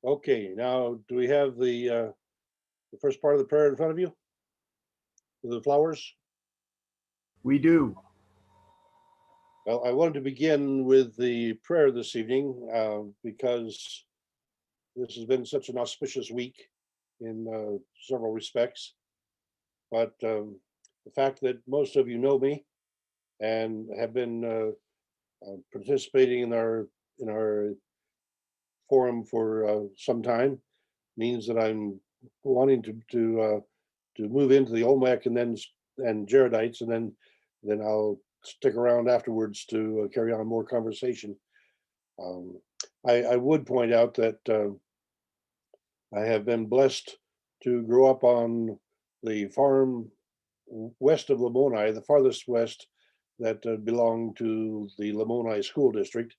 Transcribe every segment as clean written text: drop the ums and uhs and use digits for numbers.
Okay, now do we have the first part of the prayer in front of you? The flowers? We do. Well, I wanted to begin with the prayer this evening because this has been such an auspicious week in several respects. But the fact that most of you know me and have been participating in our forum for some time means that I'm wanting to move into the Olmec and Jaredites, and then I'll stick around afterwards to carry on more conversation. Um, I would point out that I have been blessed to grow up on the farm west of Lamoni, the farthest west that belonged to the Lamoni School District.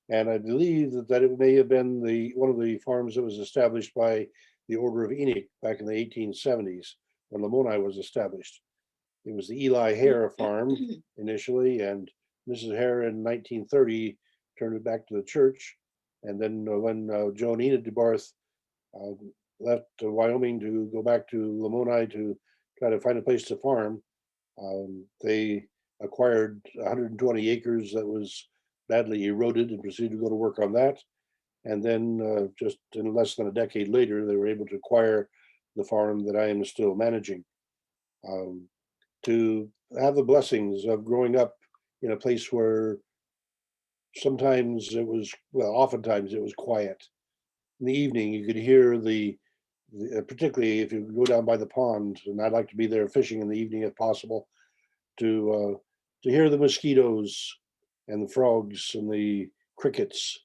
And I believe that it may have been one of the farms that was established by the Order of Enoch back in the 1870s when Lamoni was established. It was the Eli Hare farm initially, and Mrs. Hare in 1930 turned it back to the church. And then when Joe and Enid DeBarthe uh, left Wyoming to go back to Lamoni to try to find a place to farm, they acquired 120 acres that was badly eroded and proceeded to go to work on that. And then just in less than a decade later, they were able to acquire the farm that I am still managing. To have the blessings of growing up in a place where oftentimes it was quiet. In the evening, you could hear particularly if you go down by the pond, and I'd like to be there fishing in the evening if possible, to hear the mosquitoes and the frogs and the crickets,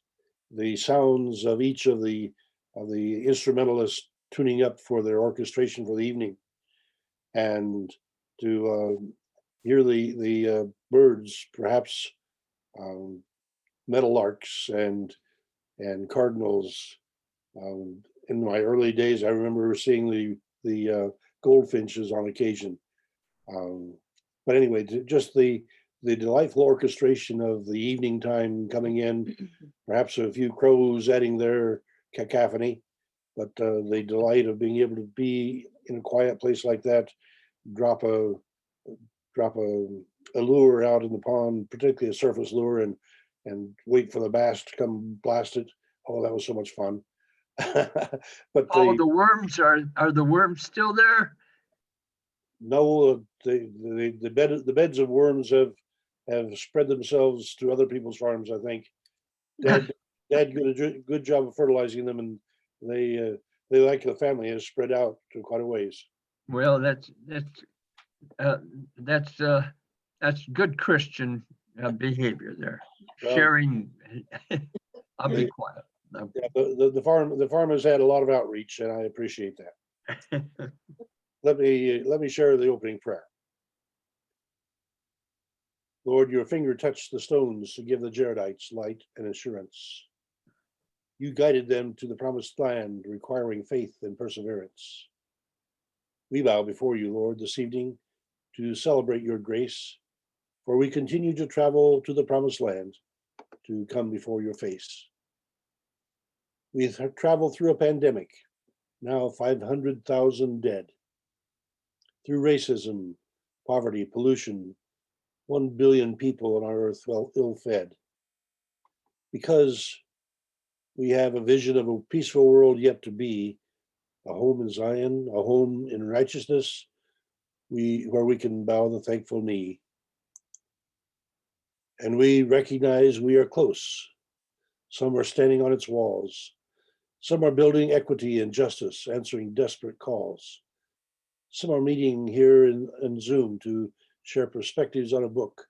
the sounds of each of the instrumentalists tuning up for their orchestration for the evening, and to hear the birds, perhaps meadowlarks and cardinals. In my early days, I remember seeing the goldfinches on occasion. But anyway, just the delightful orchestration of the evening time coming in, perhaps a few crows adding their cacophony, but the delight of being able to be in a quiet place like that, drop a lure out in the pond, particularly a surface lure, and wait for the bass to come blast it. Oh, that was so much fun. But the worms are the worms still there? No, the beds of worms have spread themselves to other people's farms. I think Dad did a good job of fertilizing them, and they like the family has spread out to quite a ways. Well, uh, that's good Christian behavior there. Well, Sharing. I'll be quiet. Yeah, the farm has had a lot of outreach, and I appreciate that. Let me share the opening prayer. Lord, your finger touched the stones to give the Jaredites light and assurance. You guided them to the promised land, requiring faith and perseverance. We bow before you, Lord, this evening to celebrate your grace, for we continue to travel to the promised land to come before your face. We've traveled through a pandemic, now 500,000 dead, through racism, poverty, pollution, 1 billion people on our earth ill-fed. Because we have a vision of a peaceful world yet to be, a home in Zion, a home in righteousness, where we can bow the thankful knee. And we recognize we are close. Some are standing on its walls. Some are building equity and justice, answering desperate calls. Some are meeting here in Zoom to share perspectives on a book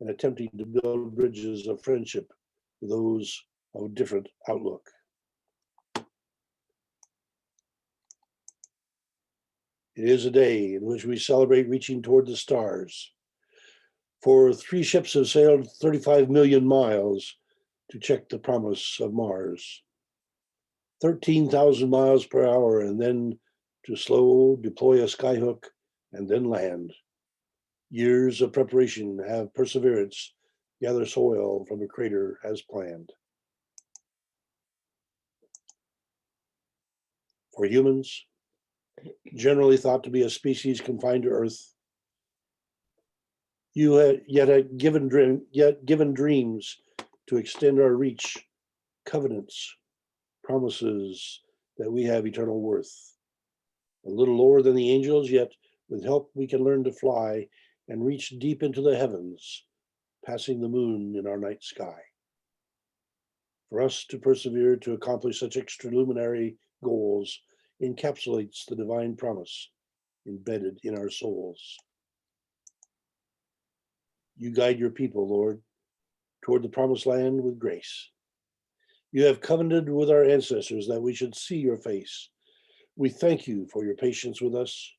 and attempting to build bridges of friendship with those of a different outlook. It is a day in which we celebrate reaching toward the stars. For 3 ships have sailed 35 million miles to check the promise of Mars. 13,000 miles per hour, and then to slow deploy a skyhook and then land. Years of preparation have perseverance gather soil from a crater as planned. or humans, generally thought to be a species confined to Earth. You had yet given dreams to extend our reach, covenants, promises that we have eternal worth. A little lower than the angels, yet with help we can learn to fly and reach deep into the heavens, passing the moon in our night sky. For us to persevere to accomplish such extraluminary goals encapsulates the divine promise embedded in our souls. You guide your people, Lord, toward the promised land with grace. You have covenanted with our ancestors that we should see your face. We thank you for your patience with us,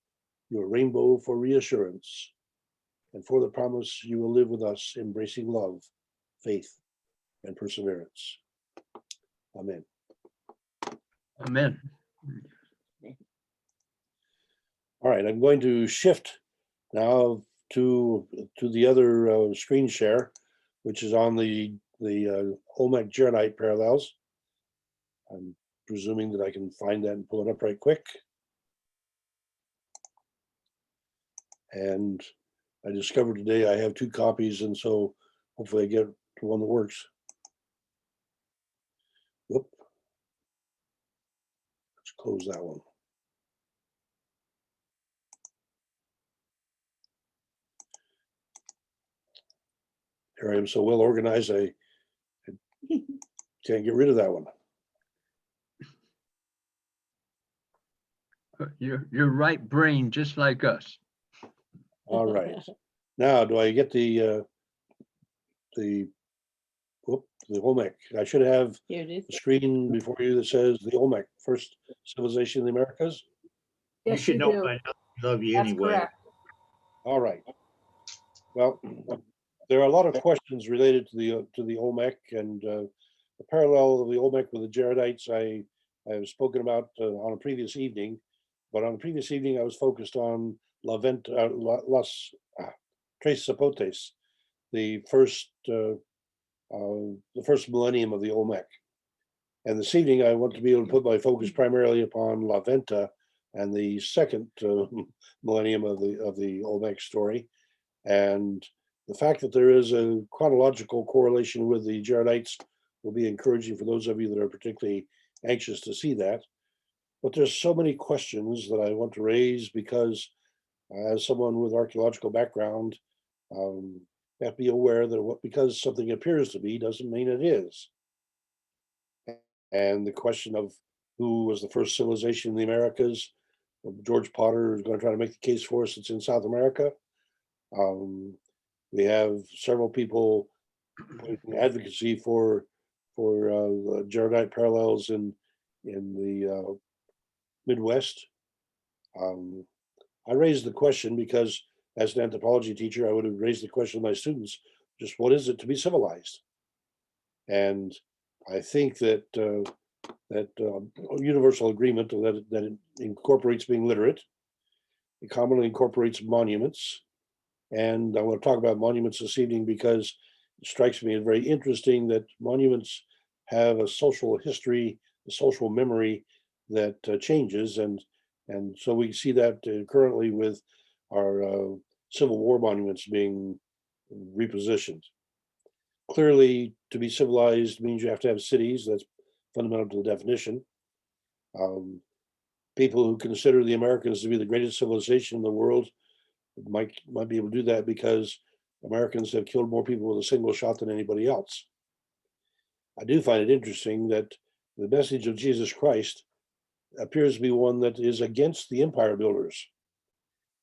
your rainbow for reassurance, and for the promise you will live with us, embracing love, faith, and perseverance. Amen. Amen. All right, I'm going to shift now to the other screen share, which is on the Olmec-Jaredite parallels. I'm presuming that I can find that and pull it up right quick. And I discovered today I have 2 copies, and so hopefully I get to one that works. Whoop. Let's close that one. Here I am so well organized, I can't get rid of that one. You're right brain, just like us. All right. Now, do I get the Olmec? I should have Here it is. a screen before you that says the Olmec, first civilization in the Americas. You Yes, should you know do. by now. We love you That's anyway. correct. All right. Well, there are a lot of questions related to the Olmec, and the parallel of the Olmec with the Jaredites I have spoken about on a previous evening, but on the previous evening I was focused on Las Tres Zapotes, the first millennium of the Olmec. And this evening I want to be able to put my focus primarily upon La Venta and the second millennium of the Olmec story. And the fact that there is a chronological correlation with the Jaredites will be encouraging for those of you that are particularly anxious to see that. But there's so many questions that I want to raise because as someone with archaeological background, you have to be aware that because something appears to be doesn't mean it is. And the question of who was the first civilization in the Americas, George Potter is going to try to make the case for us. It's in South America. We have several people making advocacy for Jaredite parallels in the Midwest. I raised the question because as an anthropology teacher, I would have raised the question to my students, just what is it to be civilized? And I think that universal agreement that it incorporates being literate. It commonly incorporates monuments. And I want to talk about monuments this evening because it strikes me as very interesting that monuments have a social history, a social memory that changes. And so we see that currently with our Civil War monuments being repositioned. Clearly, to be civilized means you have to have cities. That's fundamental to the definition. People who consider the Americans to be the greatest civilization in the world might be able to do that because Americans have killed more people with a single shot than anybody else. I do find it interesting that the message of Jesus Christ appears to be one that is against the empire builders.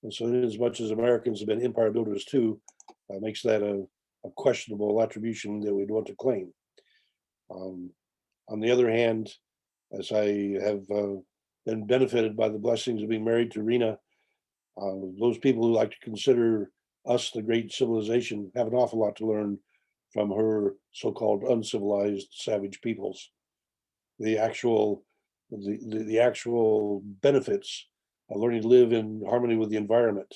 And so as much as Americans have been empire builders too, makes that a questionable attribution that we'd want to claim. On the other hand, as I have been benefited by the blessings of being married to Rena, those people who like to consider us the great civilization have an awful lot to learn from her so-called uncivilized savage peoples. The actual benefits of learning to live in harmony with the environment,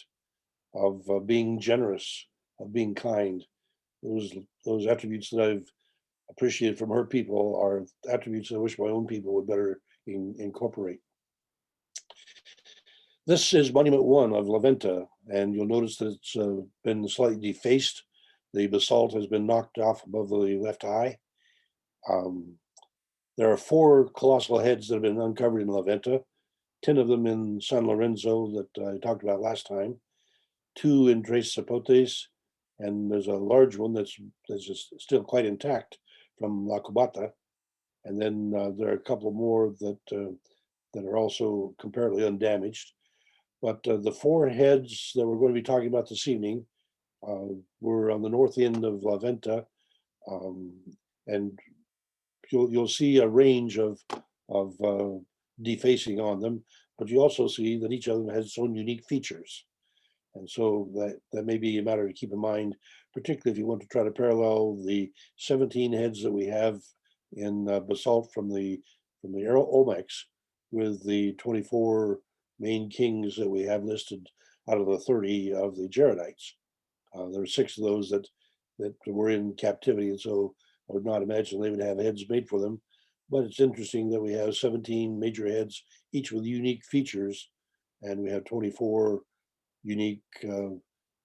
of being generous, of being kind, those attributes that I've appreciated from her people are attributes I wish my own people would better incorporate. This is Monument 1 of La Venta, and you'll notice that it's been slightly defaced. The basalt has been knocked off above the left eye. There are 4 colossal heads that have been uncovered in La Venta, 10 of them in San Lorenzo that I talked about last time, 2 in Tres Zapotes, and there's a large one that's just still quite intact from La Cubata. And then there are a couple more that are also comparatively undamaged. But the 4 heads that we're going to be talking about this evening were on the north end of La Venta, and you'll see a range of defacing on them, but you also see that each of them has its own unique features. And so that may be a matter to keep in mind, particularly if you want to try to parallel the 17 heads that we have in basalt from the Olmecs with the 24 main kings that we have listed out of the 30 of the Jaredites. There are 6 of those that were in captivity, and so I would not imagine they would have heads made for them. But it's interesting that we have 17 major heads, each with unique features, and we have 24 unique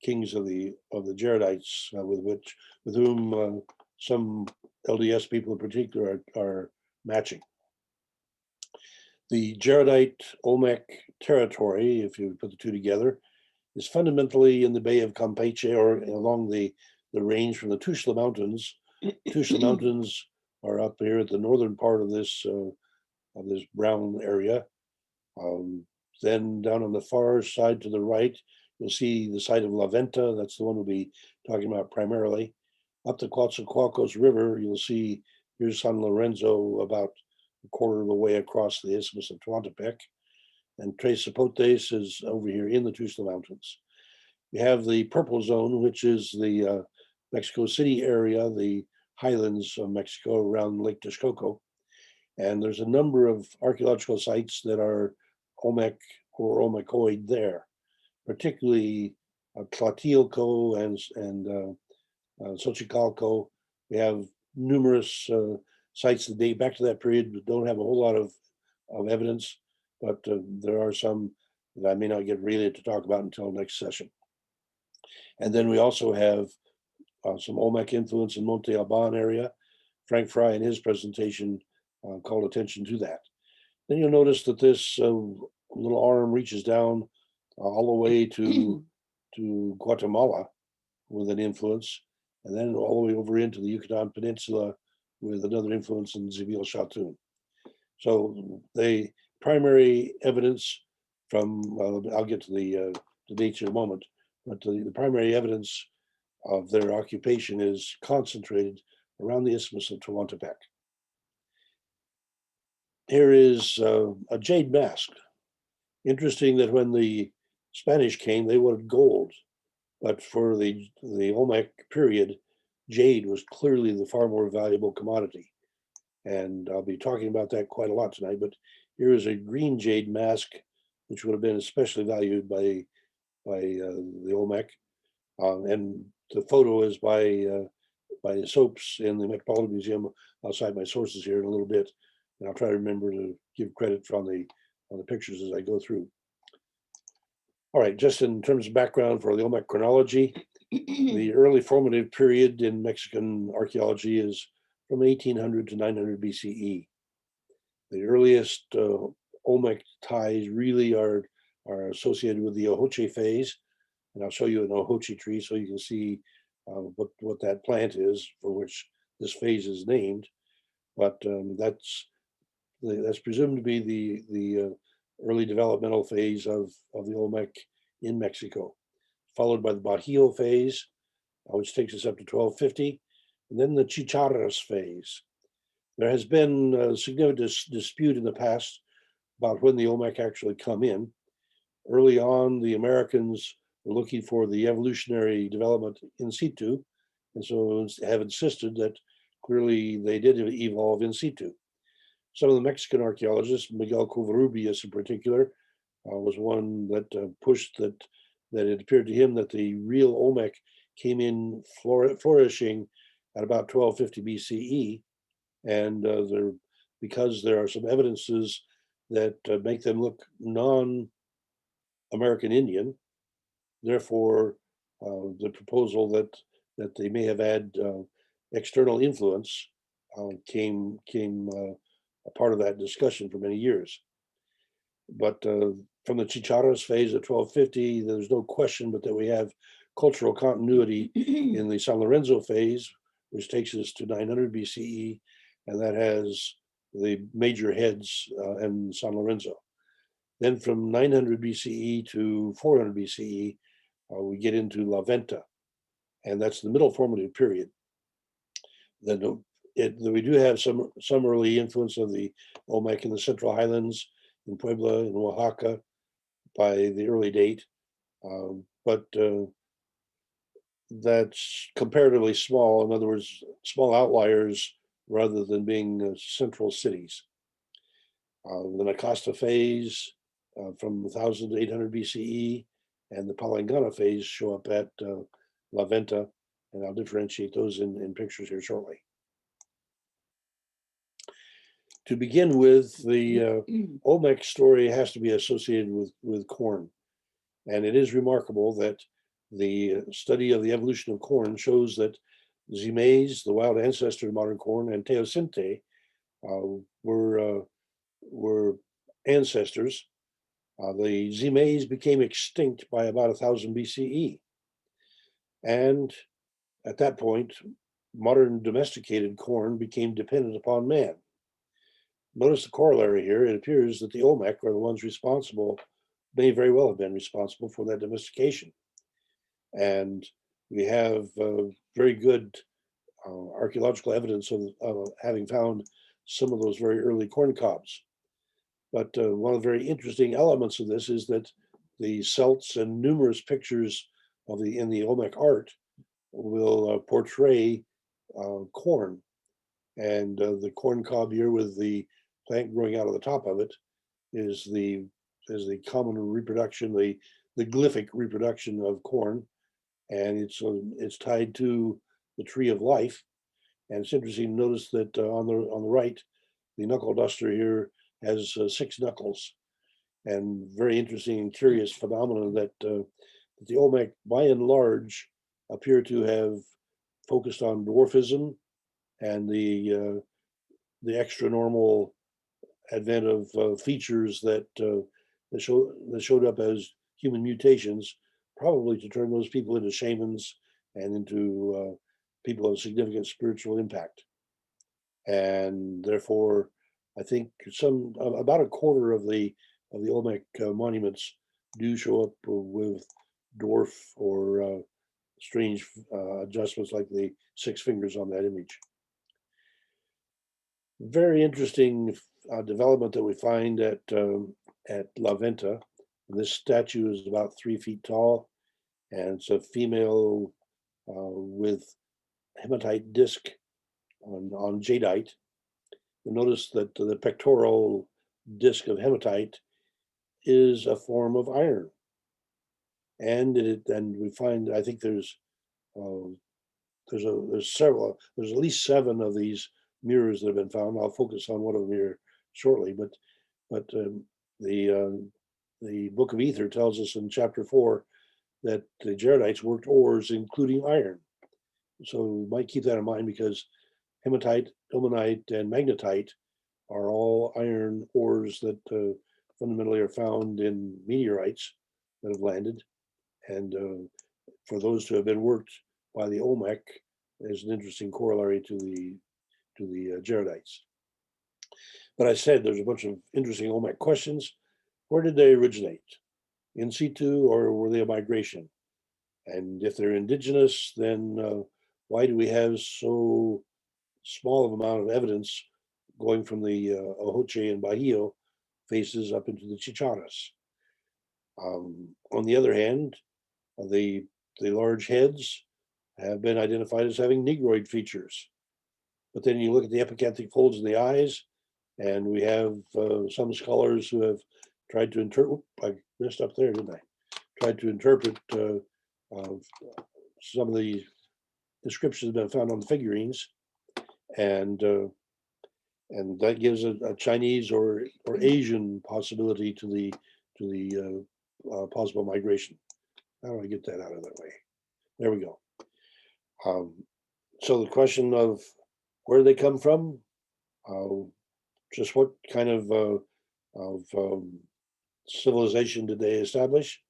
kings of the Jaredites, with whom some LDS people in particular are matching. The Jaredite Olmec territory, if you put the 2 together, is fundamentally in the Bay of Campeche, or along the range from the Tuxtla Mountains. Tuxtla Mountains are up here at the northern part of this brown area. Then down on the far side to the right, you'll see the site of La Venta. That's the one we'll be talking about primarily. Up the Coatzacoalcos River, you'll see here's San Lorenzo, about a quarter of the way across the Isthmus of Tehuantepec. And Tres Zapotes is over here in the Tuxtla Mountains. You have the purple zone, which is the Mexico City area, the highlands of Mexico around Lake Texcoco. And there's a number of archaeological sites that are Olmec or Olmecoid there, particularly Tlatilco and Xochicalco. We have numerous sites that date back to that period, but don't have a whole lot of evidence, but there are some that I may not get really to talk about until next session. And then we also have some Olmec influence in Monte Alban area. Frank Fry in his presentation called attention to that. Then you'll notice that this little arm reaches down all the way to Guatemala with an influence, and then all the way over into the Yucatan Peninsula with another influence in Zibil Shatun. So the primary evidence from, I'll get to the dates in a moment, but the primary evidence of their occupation is concentrated around the Isthmus of Tehuantepec. Here is a jade mask. Interesting that when the Spanish came, they wanted gold, but for the Olmec period, jade was clearly the far more valuable commodity. And I'll be talking about that quite a lot tonight, but here is a green jade mask, which would have been especially valued by the Olmec. And the photo is by Soaps in the Metropolitan Museum. I'll cite my sources here in a little bit, and I'll try to remember to give credit on the pictures as I go through. All right, just in terms of background for the Olmec chronology, the early formative period in Mexican archaeology is from 1800 to 900 BCE. The earliest Olmec ties really are associated with the Ojoche phase, and I'll show you an Ojoche tree so you can see what that plant is for which this phase is named. But that's presumed to be the early developmental phase of the Olmec in Mexico, followed by the Bajío phase, which takes us up to 1250, and then the Chicharras phase. There has been a significant dispute in the past about when the Olmec actually come in. Early on, the Americans were looking for the evolutionary development in situ, and so have insisted that clearly they did evolve in situ. Some of the Mexican archaeologists, Miguel Covarrubias in particular, was one that pushed that it appeared to him that the real Olmec came in flourishing at about 1250 BCE, and because there are some evidences that make them look American Indian. Therefore, the proposal that they may have had external influence came a part of that discussion for many years. But from the Chicharas phase at 1250, there's no question but that we have cultural continuity in the San Lorenzo phase, which takes us to 900 BCE, and that has the major heads in San Lorenzo. Then from 900 BCE to 400 BCE, we get into La Venta, and that's the middle formative period. Then we do have some early influence of the Olmec in the Central Highlands, in Puebla, in Oaxaca, by the early date, but that's comparatively small. In other words, small outliers rather than being central cities. The Nakasta phase from 1000 to 800 BCE and the Palangana phase show up at La Venta, and I'll differentiate those in pictures here shortly. To begin with, the Olmec story has to be associated with corn. And it is remarkable that the study of the evolution of corn shows that Zimes, the wild ancestor of modern corn, and Teosinte were ancestors. The Zimes became extinct by about 1000 BCE. And at that point, modern domesticated corn became dependent upon man. Notice the corollary here. It appears that the Olmec are the ones responsible, may very well have been responsible for that domestication. And we have very good archaeological evidence of having found some of those very early corn cobs. But one of the very interesting elements of this is that the Celts and numerous pictures in the Olmec art will portray corn. And the corn cob here with the plant growing out of the top of it is the common reproduction, the glyphic reproduction of corn, and it's tied to the tree of life. And it's interesting to notice that on the right, the knuckle duster here has 6 knuckles, and very interesting and curious phenomenon that the Olmec, by and large, appear to have focused on dwarfism and the extra normal advent of features that showed up as human mutations, probably to turn those people into shamans and into people of significant spiritual impact. And therefore, I think about a quarter of the Olmec monuments do show up with dwarf or strange adjustments like the 6 fingers on that image. Very interesting development that we find at La Venta. This statue is about 3 feet tall, and it's a female with hematite disc on jadeite. You'll notice that the pectoral disc of hematite is a form of iron, and we find, I think there's at least 7 of these mirrors that have been found. I'll focus on one of them here shortly, but the Book of Ether tells us in chapter 4 that the Jaredites worked ores, including iron. So we might keep that in mind, because hematite, ilmenite, and magnetite are all iron ores that fundamentally are found in meteorites that have landed. And for those to have been worked by the Olmec is an interesting corollary to the Jaredites. But I said there's a bunch of interesting Olmec questions. Where did they originate? In situ, or were they a migration? And if they're indigenous, then why do we have so small of amount of evidence going from the Ojoche and Bajío faces up into the Chicharas? On the other hand, the large heads have been identified as having negroid features. But then you look at the epicanthic folds in the eyes, and we have some scholars who have tried to interpret, I messed up there, didn't I? Tried to interpret some of the inscriptions that have been found on the figurines, and that gives a Chinese or Asian possibility to the possible migration. How do I get that out of that way? There we go. So the question of where they come from, just what kind of civilization did they establish?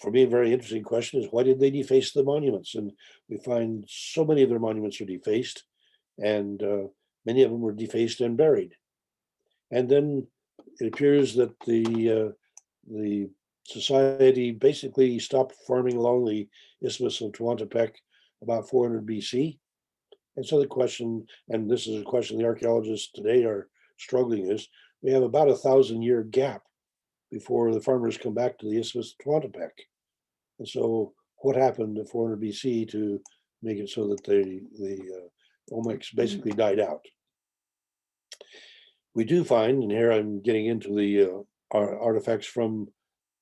For me, a very interesting question is why did they deface the monuments? And we find so many of their monuments are defaced, and many of them were defaced and buried. And then it appears that the society basically stopped farming along the Isthmus of Tehuantepec about 400 BC. And so the question, and this is a question the archaeologists today are struggling, is we have about 1,000-year gap before the farmers come back to the Isthmus of Tehuantepec. And so what happened at 400 BC to make it so that the Olmecs basically died out? We do find, and here I'm getting into the artifacts from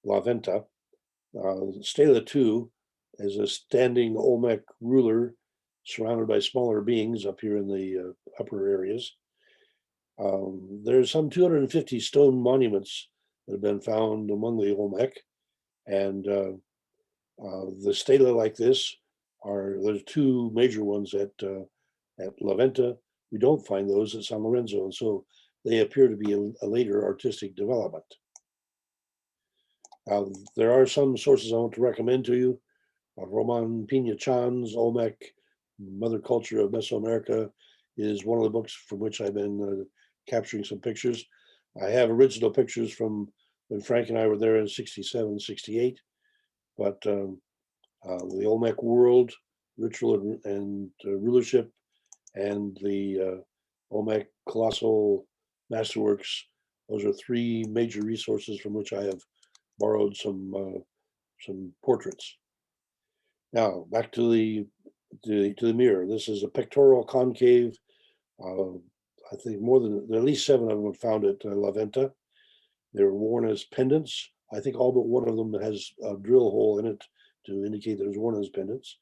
La Venta, Stela II is a standing Olmec ruler surrounded by smaller beings up here in the upper areas. There's some 250 stone monuments that have been found among the Olmec, and the stela like this there's two major ones at La Venta. We don't find those at San Lorenzo, and so they appear to be a later artistic development. There are some sources I want to recommend to you. Roman Pina Chan's Olmec, Mother Culture of Mesoamerica is one of the books from which I've been capturing some pictures. I have original pictures from when Frank and I were there in 67, 68, but the Olmec world, ritual and rulership, and the Olmec colossal masterworks, those are three major resources from which I have borrowed some portraits. Now back to the mirror. This is a pectoral concave. I think at least 7 of them found at La Venta. They were worn as pendants. I think all but one of them has a drill hole in it to indicate that it was worn as pendants.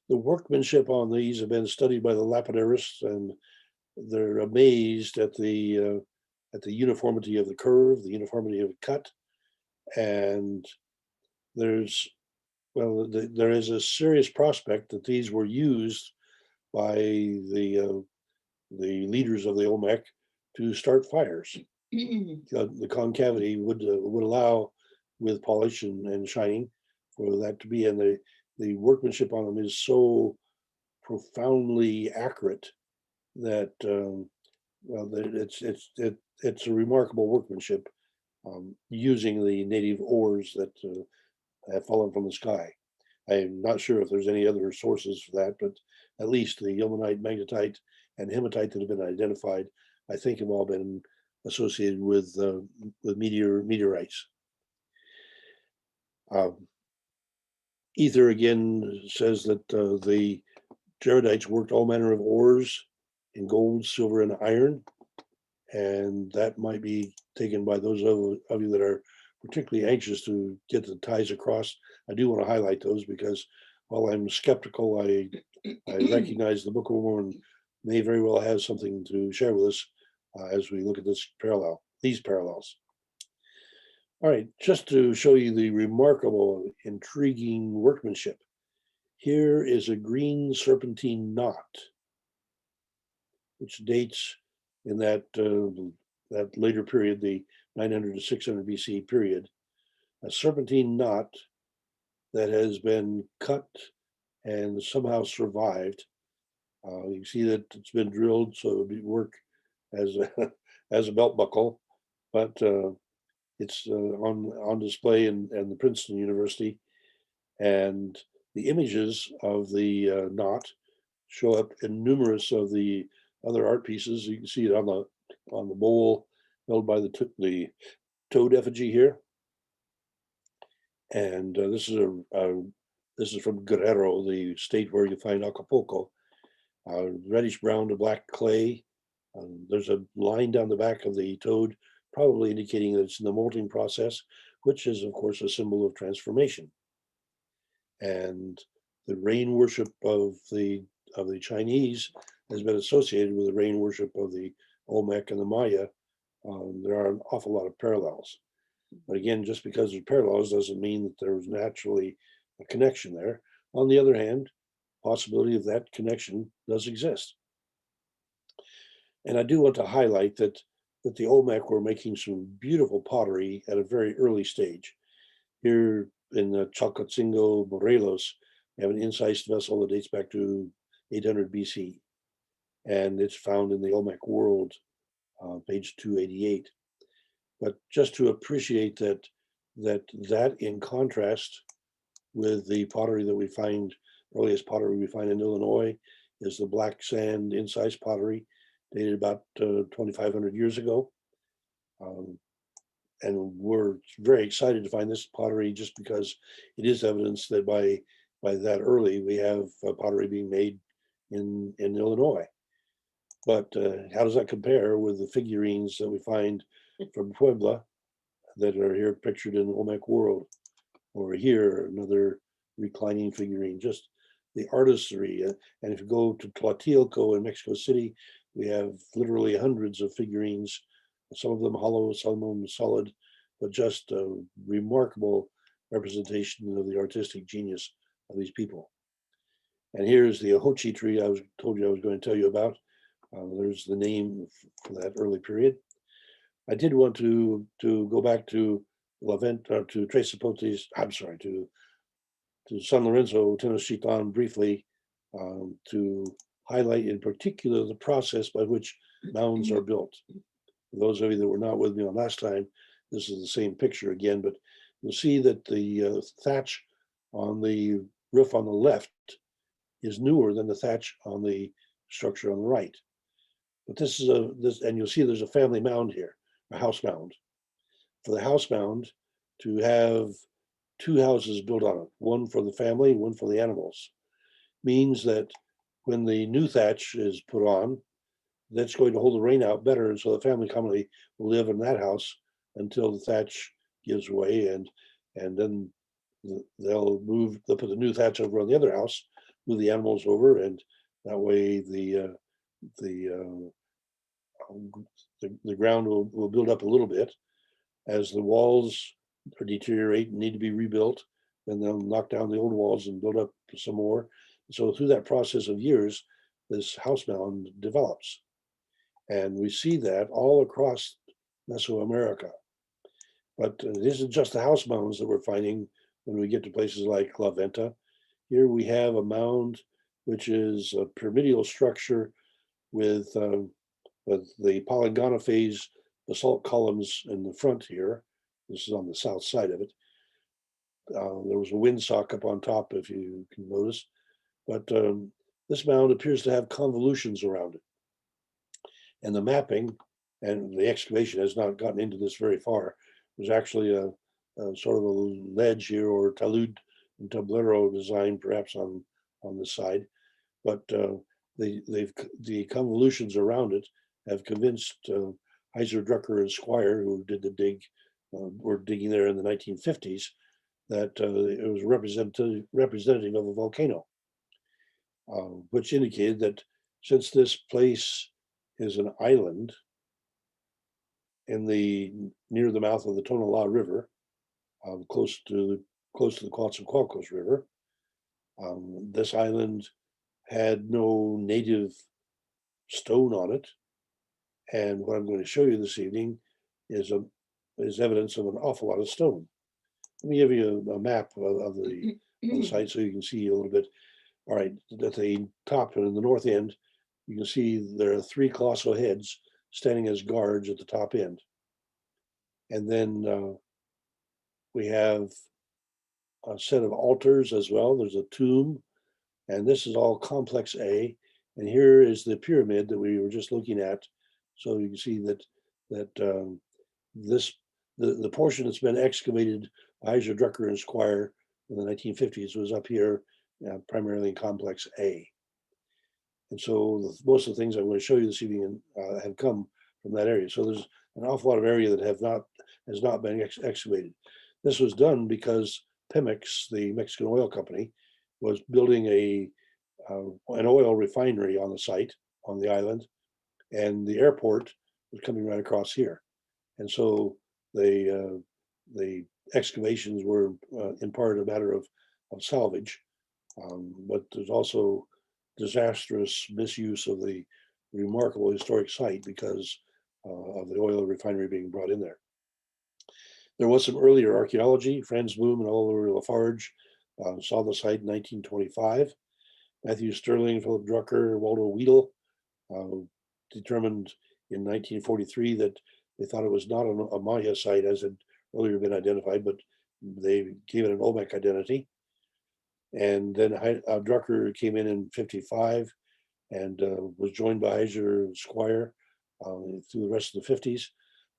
The workmanship on these have been studied by the lapidarists, and they're amazed at the uniformity of the curve, the uniformity of the cut, and there is a serious prospect that these were used by the leaders of the Olmec to start fires. The concavity would allow, with polish and shining, for that to be, and the workmanship on them is so profoundly accurate that it's a remarkable workmanship, using the native ores that have fallen from the sky. I'm not sure if there's any other sources for that, but at least the ilmenite, magnetite, and hematite that have been identified, I think, have all been associated with meteorites. Ether again says that the Jaredites worked all manner of ores in gold, silver, and iron, and that might be taken by those of you that are particularly anxious to get the ties across. I do want to highlight those because while I'm skeptical, I recognize the Book of Mormon may very well have something to share with us as we look at these parallels. All right, just to show you the remarkable, intriguing workmanship, here is a green serpentine knot, which dates in that later period, the 900 to 600 BC period, a serpentine knot that has been cut and somehow survived. You can see that it's been drilled, so it would work as a belt buckle, but it's on display in the Princeton University, and the images of the knot show up in numerous of the other art pieces. You can see it on the bowl held by the toad effigy here, and this is from Guerrero, the state where you find Acapulco. Reddish brown to black clay. There's a line down the back of the toad, probably indicating that it's in the molting process, which is, of course, a symbol of transformation. And the rain worship of the Chinese has been associated with the rain worship of the Olmec and the Maya. There are an awful lot of parallels. But again, just because there's parallels doesn't mean that there was naturally a connection there. On the other hand, possibility of that connection does exist. And I do want to highlight that the Olmec were making some beautiful pottery at a very early stage. Here in Chalcatzingo, Morelos, we have an incised vessel that dates back to 800 BC. And it's found in the Olmec World, page 288. But just to appreciate that in contrast with the pottery that we find, earliest pottery we find in Illinois is the black sand incised pottery dated about 2,500 years ago. And we're very excited to find this pottery just because it is evidence that by that early we have pottery being made in Illinois. But how does that compare with the figurines that we find from Puebla that are here pictured in the Olmec World? Or here, another reclining figurine, just the artistry. And if you go to Tlatelolco in Mexico City, we have literally hundreds of figurines, some of them hollow, some of them solid, but just a remarkable representation of the artistic genius of these people. And here's the Ohochi tree I told you I was going to tell you about. There's the name for that early period. I did want to go back to to Tres Zapotes, I'm sorry, to San Lorenzo, Tenochtitlan briefly, to highlight in particular the process by which mounds are built. For those of you that were not with me on last time, this is the same picture again, but you'll see that the thatch on the roof on the left is newer than the thatch on the structure on the right. But this is and you'll see there's a family mound here, a house mound. For the house mound to have two houses built on it, one for the family, one for the animals, means that when the new thatch is put on, that's going to hold the rain out better. And so the family commonly will live in that house until the thatch gives way, and then they'll put the new thatch over on the other house, move the animals over, and that way the ground will build up a little bit. As the walls deteriorate and need to be rebuilt, then they'll knock down the old walls and build up some more. So through that process of years, this house mound develops. And we see that all across Mesoamerica. But it isn't just the house mounds that we're finding when we get to places like La Venta. Here we have a mound, which is a pyramidal structure with the polygonophase basalt columns in the front here. This is on the south side of it. There was a windsock up on top, if you can notice. But this mound appears to have convolutions around it. And the mapping and the excavation has not gotten into this very far. There's actually a sort of a ledge here, or talud and tablero design perhaps on the side. But the convolutions around it have convinced Heiser, Drucker, and Squire, who did the dig, were digging there in the 1950s, that it was representative of a volcano, which indicated that since this place is an island near the mouth of the Tonalá River, close to the Coatzacoalcos River, this island had no native stone on it. And what I'm going to show you this evening is evidence of an awful lot of stone. Let me give you a map of the site so you can see a little bit. All right, at the top and in the north end, you can see there are three colossal heads standing as guards at the top end. And then we have a set of altars as well. There's a tomb, and this is all complex A. And here is the pyramid that we were just looking at. So you can see that the portion that's been excavated by Heiser, Drucker, and Squire in the 1950s was up here, primarily in complex A. And so most of the things I'm going to show you this evening have come from that area. So there's an awful lot of area that has not been excavated. This was done because Pemex, the Mexican oil company, was building an oil refinery on the site, on the island, and the airport was coming right across here. And so they the excavations were in part a matter of salvage, but there's also disastrous misuse of the remarkable historic site because of the oil refinery being brought in there. There was some earlier archaeology. Franz Boom and Oliver Lafarge saw the site in 1925. Matthew Sterling, Philip Drucker, Walter Weedle determined in 1943 that they thought it was not a Maya site as had earlier been identified, but they gave it an Olmec identity. And then Drucker came in 55 and was joined by Heiser Squire through the rest of the 50s.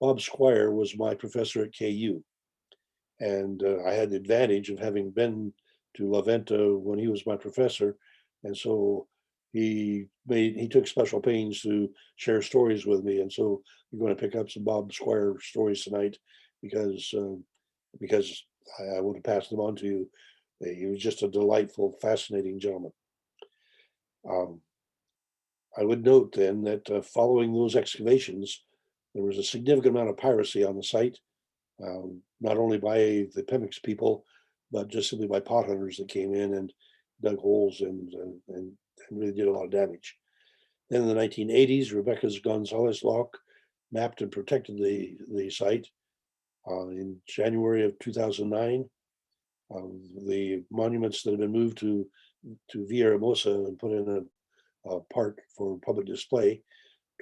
Bob Squire was my professor at KU. And I had the advantage of having been to La Venta when he was my professor. And so he took special pains to share stories with me. And so you're going to pick up some Bob Squire stories tonight because I would have passed them on to you. He was just a delightful, fascinating gentleman. I would note then that following those excavations, there was a significant amount of piracy on the site, not only by the Pemix people, but just simply by pot hunters that came in and dug holes and really did a lot of damage. Then in the 1980s, Rebecca Gonzalez Locke mapped and protected the site. In January of 2009, the monuments that had been moved to Villahermosa and put in a park for public display,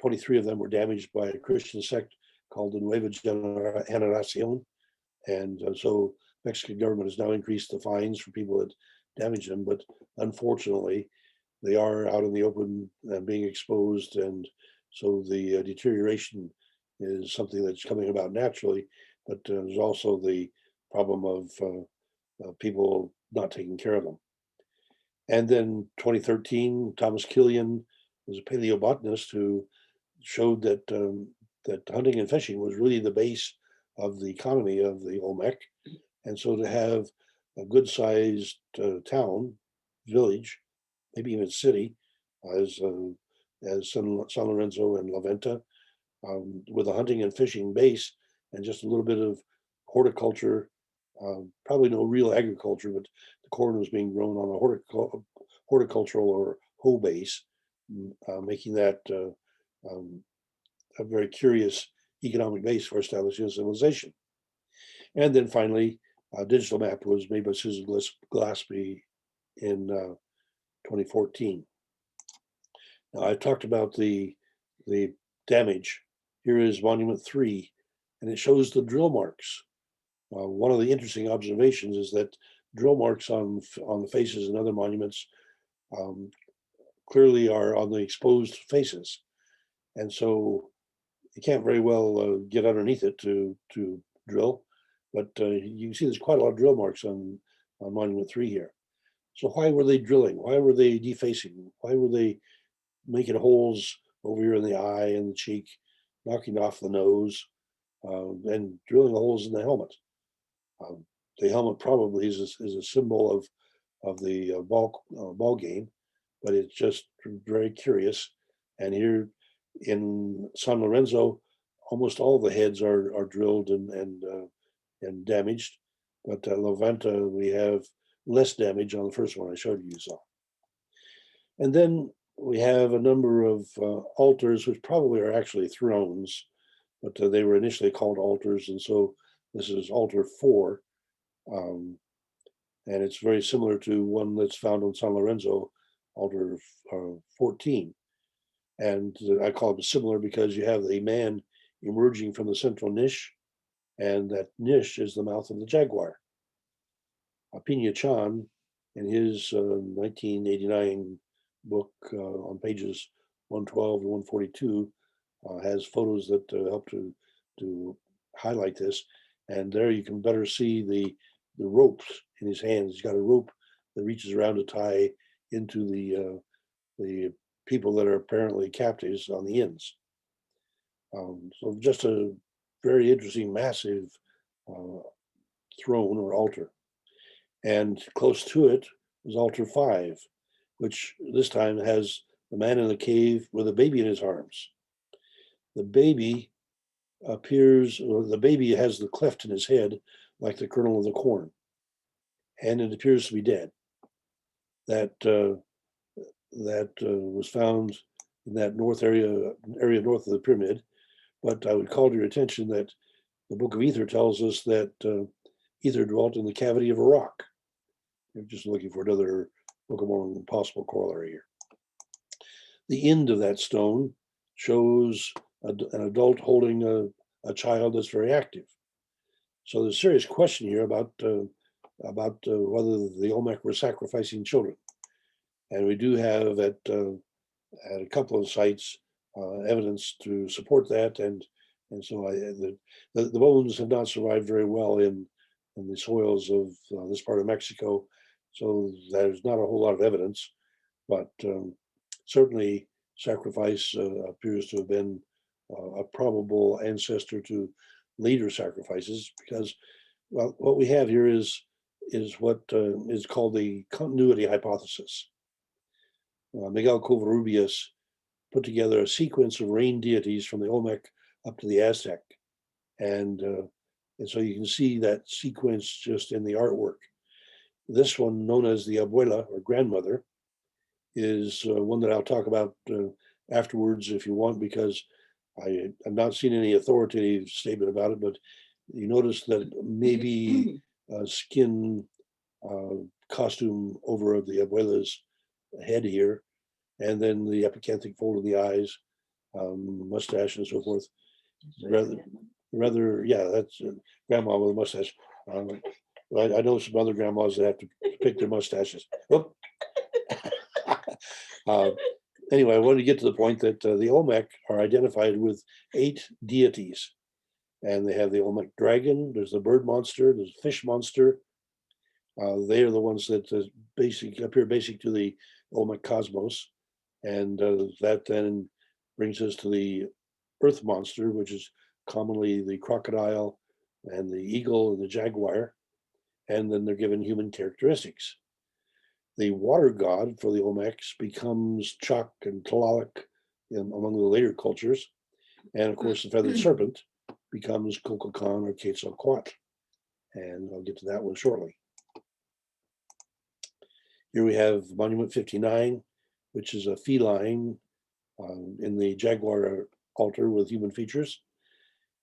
23 of them were damaged by a Christian sect called the Nueva Generación. And so Mexican government has now increased the fines for people that damage them, but unfortunately, they are out in the open and being exposed. And so the deterioration is something that's coming about naturally, but there's also the problem of people not taking care of them. And then 2013, Thomas Killian was a paleobotanist who showed that that hunting and fishing was really the base of the economy of the Olmec. And so to have a good sized town, village, maybe even city, as San Lorenzo and La Venta, with a hunting and fishing base and just a little bit of horticulture, probably no real agriculture, but the corn was being grown on a horticultural or hoe base, making that a very curious economic base for establishing a civilization. And then finally, a digital map was made by Susan Glaspie in 2014. Now, I talked about the damage. Here is Monument 3, and it shows the drill marks. One of the interesting observations is that drill marks on the faces and other monuments clearly are on the exposed faces. And so you can't very well get underneath it to drill, but you can see there's quite a lot of drill marks on Monument 3 here. So why were they drilling? Why were they defacing? Why were they making holes over here in the eye and the cheek, knocking off the nose, and drilling holes in the helmet? The helmet probably is a symbol of the ball game, but it's just very curious. And here in San Lorenzo, almost all the heads are drilled and damaged, but at La Venta we have less damage on the first one I showed you. So, and then we have a number of altars, which probably are actually thrones, but they were initially called altars, and so this is altar 4, and it's very similar to one that's found on San Lorenzo, altar 14. And I call it similar because you have the man emerging from the central niche, and that niche is the mouth of the jaguar. Pina Chan, in his 1989 book on pages 112 to 142, has photos that help to highlight this. And there you can better see the ropes in his hands. He's got a rope that reaches around to tie into the people that are apparently captives on the ends. So just a very interesting, massive throne or altar. And close to it is altar 5, which this time has the man in the cave with a baby in his arms. The baby appears, or the baby has the cleft in his head like the kernel of the corn, and it appears to be dead. That was found in that area north of the pyramid. But I would call to your attention that the Book of Ether tells us that Ether dwelt in the cavity of a rock. I'm just looking for another Book of Mormon possible corollary here. The end of that stone shows an adult holding a child that's very active. So there's a serious question here about whether the Olmec were sacrificing children. And we do have at a couple of sites evidence to support that, and so the bones have not survived very well in the soils of this part of Mexico, so there's not a whole lot of evidence, but certainly sacrifice appears to have been a probable ancestor to later sacrifices, because well, what we have here is what is called the continuity hypothesis. Miguel Covarrubias put together a sequence of rain deities from the Olmec up to the Aztec. And so you can see that sequence just in the artwork. This one, known as the abuela or grandmother, is one that I'll talk about afterwards if you want, because I have not seen any authoritative statement about it, but you notice that maybe a skin costume over the abuela's head here, and then the epicanthic fold of the eyes, mustache and so forth. Rather, yeah, that's grandma with a mustache. I know some other grandmas that have to pick their mustaches. Oh. Anyway, I wanted to get to the point that the Olmec are identified with 8 deities, and they have the Olmec dragon. There's the bird monster. There's the fish monster. They are the ones that appear basic to the Olmec cosmos. And that then brings us to the earth monster, which is commonly the crocodile and the eagle and the jaguar. And then they're given human characteristics. The water god for the Olmecs becomes Chak and Tlaloc among the later cultures. And of course, the feathered serpent becomes Kukulkan or Quetzalcoatl. And I'll get to that one shortly. Here we have Monument 59, which is a feline in the jaguar altar with human features.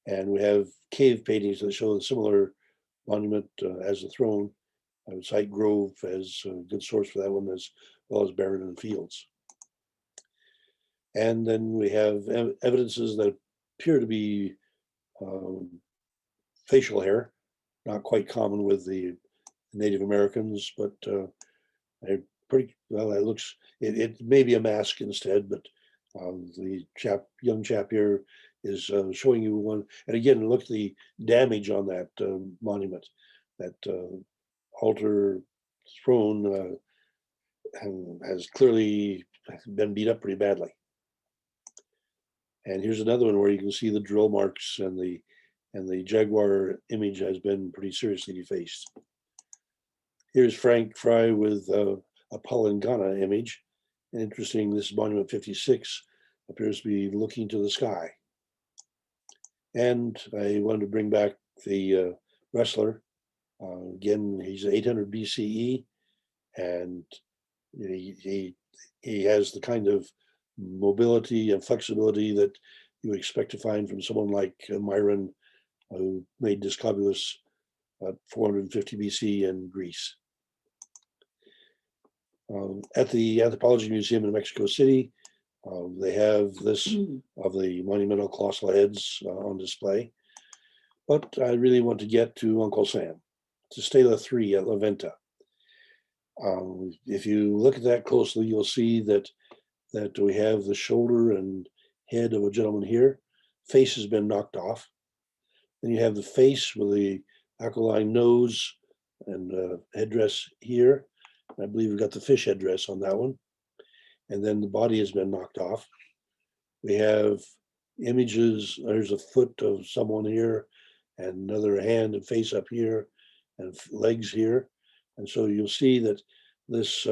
And we have cave paintings that show a similar monument as the throne. I would cite Grove as a good source for that one, as well as Barron and Fields. And then we have evidences that appear to be facial hair, not quite common with the Native Americans, but pretty well. It may be a mask instead, but the young chap here is showing you one. And again, look at the damage on that monument. That altar throne has clearly been beat up pretty badly. And here's another one where you can see the drill marks, and the jaguar image has been pretty seriously defaced. Here's Frank Fry with a Palangana image. And interesting, this monument 56 appears to be looking to the sky. And I wanted to bring back the wrestler. Again, he's 800 BCE, and he has the kind of mobility and flexibility that you would expect to find from someone like Myron, who made Discobolus at 450 BC in Greece. At the Anthropology Museum in Mexico City, they have this of the monumental colossal heads on display. But I really want to get to Uncle Sam, to Stela 3 at La Venta. If you look at that closely, you'll see that we have the shoulder and head of a gentleman here. Face has been knocked off. Then you have the face with the aquiline nose and headdress here. I believe we've got the fish headdress on that one. And then the body has been knocked off. We have images. There's a foot of someone here, and another hand and face up here, and legs here. And so you'll see that this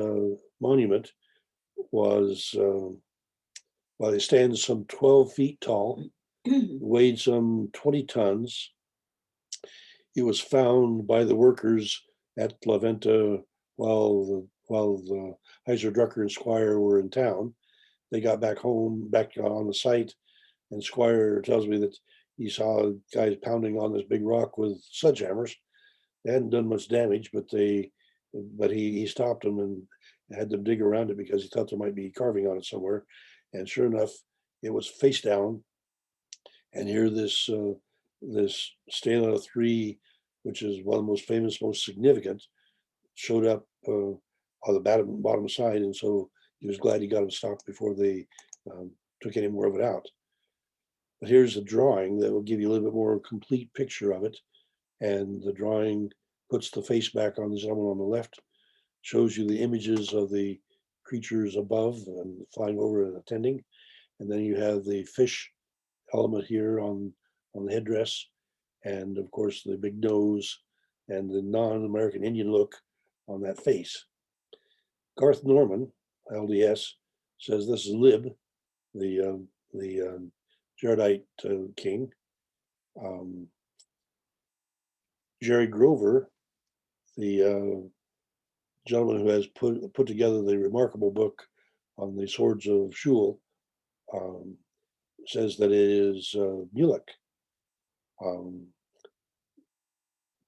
monument was, well, it stands some 12 feet tall. weighed some 20 tons. It was found by the workers at La Venta while the Heiser, Drucker, and Squire were in town. They got back home, back on the site, and Squire tells me that he saw guys pounding on this big rock with sledgehammers. They hadn't done much damage, but he stopped them and had them dig around it because he thought there might be carving on it somewhere. And sure enough, it was face down. And here this Stela 3, which is one of the most famous, most significant, showed up on the bottom side. And so he was glad he got them stopped before they took any more of it out. But here's a drawing that will give you a little bit more complete picture of it. And the drawing puts the face back on the gentleman on the left, shows you the images of the creatures above and flying over and attending. And then you have the fish element here on the headdress, and of course the big nose and the non-American Indian look on that face. Garth Norman, LDS, says this is Lib, the Jaredite king. Jerry Grover, the gentleman who has put together the remarkable book on the swords of Shul, says that it is Mulek.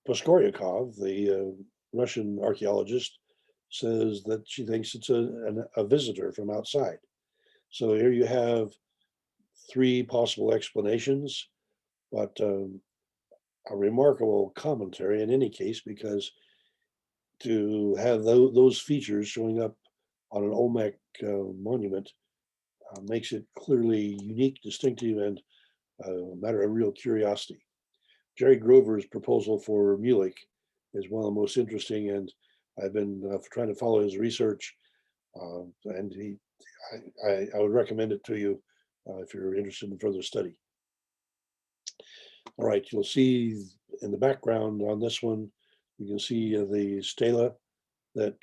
Poskoryakov, the Russian archaeologist, says that she thinks it's a visitor from outside. So here you have three possible explanations, but a remarkable commentary in any case, because to have those features showing up on an Olmec monument makes it clearly unique, distinctive, and a matter of real curiosity. Jerry Grover's proposal for Mulek is one of the most interesting, and I've been trying to follow his research, and I would recommend it to you if you're interested in further study. All right, you'll see in the background on this one, you can see the stela that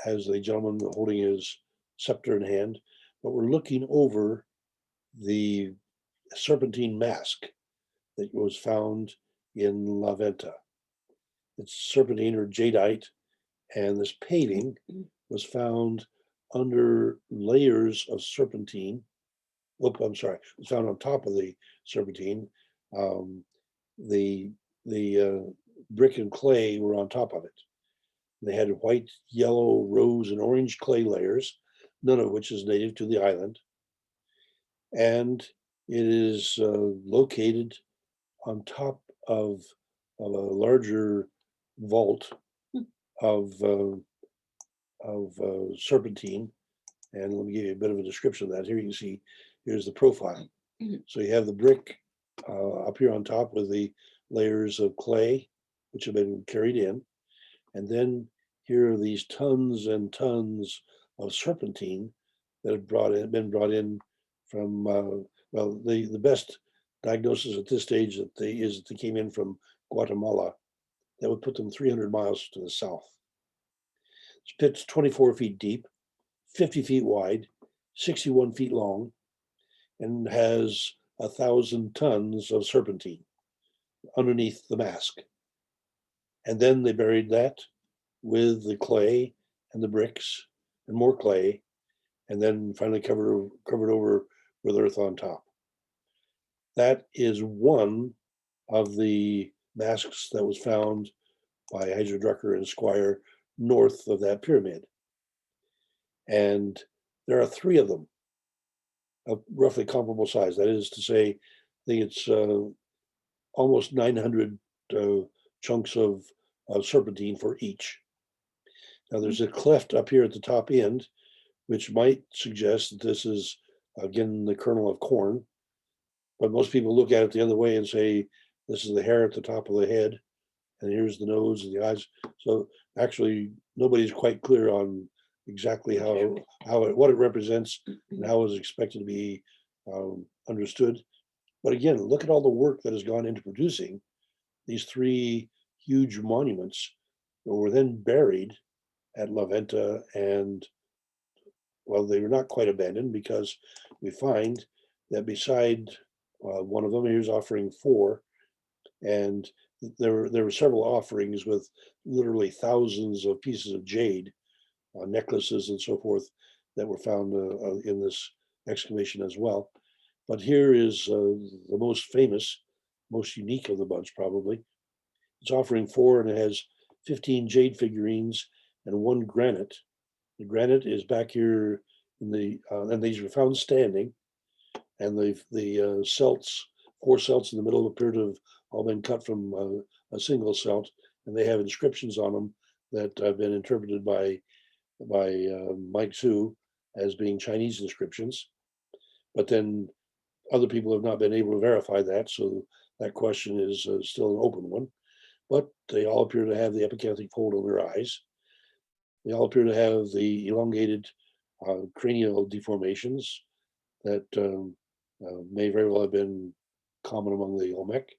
has the gentleman holding his scepter in hand, but we're looking over the serpentine mask that was found in La Venta. It's serpentine or jadeite, and this painting was found under layers of serpentine. I'm sorry, it was found on top of the serpentine. The brick and clay were on top of it. They had white, yellow, rose, and orange clay layers, none of which is native to the island. And it is located on top of a larger vault of serpentine. And let me give you a bit of a description of that. Here you can see, here's the profile. So you have the brick up here on top with the layers of clay, which have been carried in. And then here are these tons and tons of serpentine that have been brought in from, well, the best diagnosis at this stage is that they came in from Guatemala. That would put them 300 miles to the south. This pit's 24 feet deep, 50 feet wide, 61 feet long, and has 1,000 tons of serpentine underneath the mask. And then they buried that with the clay and the bricks and more clay, and then finally covered over with earth on top. That is one of the masks that was found by Heiser, Drucker, and Squire north of that pyramid. And there are three of them of roughly comparable size. That is to say, I think it's almost 900 chunks of serpentine for each. Now there's a cleft up here at the top end, which might suggest that this is, again, the kernel of corn. But most people look at it the other way and say, this is the hair at the top of the head, and here's the nose and the eyes. So actually, nobody's quite clear on exactly what it represents and how it's expected to be understood. But again, look at all the work that has gone into producing these three huge monuments that were then buried at La Venta, and well, they were not quite abandoned, because we find that beside One of them, here's offering 4. And there were several offerings with literally thousands of pieces of jade, necklaces and so forth, that were found in this excavation as well. But here is the most famous, most unique of the bunch, probably. It's offering 4, and it has 15 jade figurines and 1 granite. The granite is back here in the, and these were found standing. And the celts, 4 celts in the middle, appear to have all been cut from a single celt, and they have inscriptions on them that have been interpreted by Mike Su as being Chinese inscriptions. But then other people have not been able to verify that, so that question is still an open one. But they all appear to have the epicanthic fold on their eyes. They all appear to have the elongated cranial deformations that may very well have been common among the Olmec.